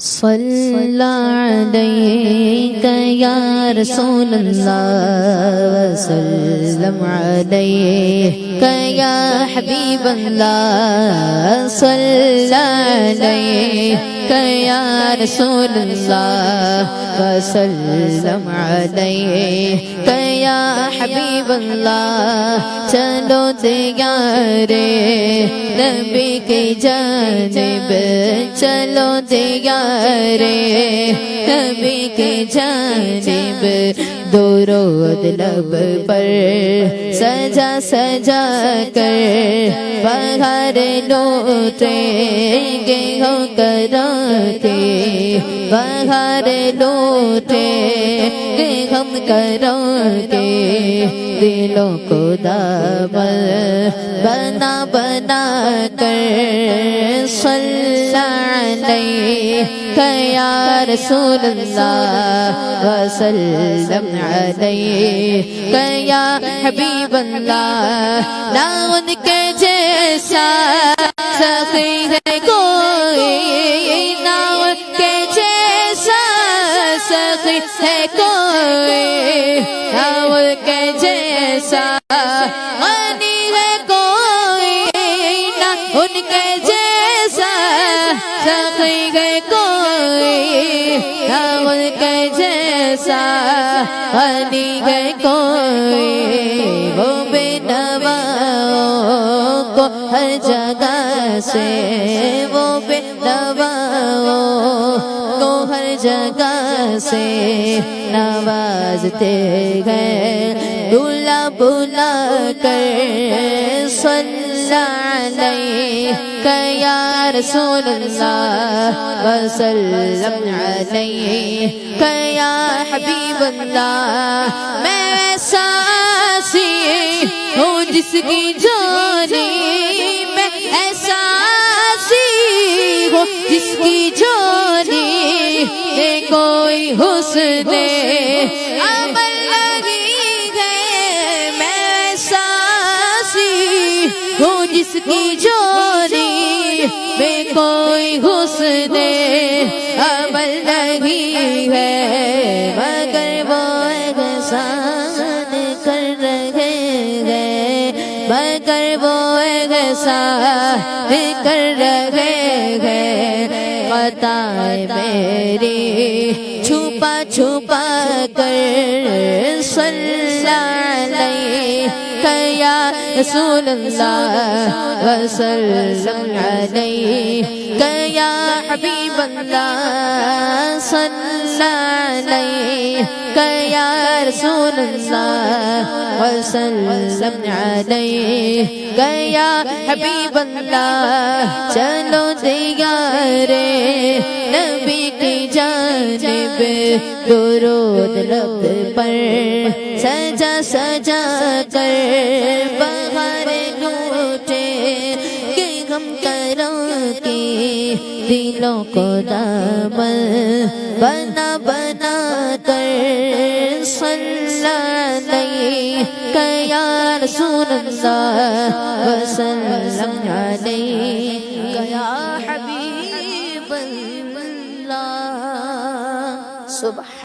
صلی علیک یا رسول اللہ وسلم علیک یا حبیب اللہ صلی علیک یا رسول اللہ وسلم علیک یا حبیب اللہ چلو دیارے نبی کی جانب چلو دیارے نبی کی جانب درود لب پر سجا سجا کر بہار لوٹیں گے ہو کرا کے بہار لوٹیں گے ہم کرا کے دلوں کو دامن بنا بنا کر صلی علیک یا رسول اللہ وسلم علیک یا حبیب اللہ نہ ان کے جیسا سخی ہے کوئی نہ ان کے جیسا سخی ہے کوئی نہ ان کے جیسا غنی ہے کوئی نہ ان کے جیسا سخی ہے کوئی نہ ان کے جیسا غنی ہے کوئی وہ بے نواؤں کو ہر جگہ سے وہ بے نواؤں کو ہر جگہ سے نوازتے گئے بلا بلا کر صلی علیک یا رسول اللہ وسلم علیک یا حبیب اللہ میں ویسا سی ہوں جس کی جوڑی میں ایسا سی ہوں جس کی جوڑی میں کوئی حسن عمل لگی ہے میں ایسا سی ہوں جس کی جوڑی میں کوئی حسن عمل لگی ہے مگر وہ احسان کر رہے ہیں مگر وہ احسان کر رہے ہیں خطائیں میری چھپا چھپا کر صلی علیک یا رسول اللہ وسلم علیک یا حبیب اللہ صلی علیک یا رسول اللہ وسلم علیک یا حبیب اللہ چلو دیارے نبی کی جانب درود لب پر سجا سجا کر بہار لوٹے کہ ہم کرا کے دلوں کو دامن بنا بنا کر صلی علیک یا رسول اللہ وسلم علیک یا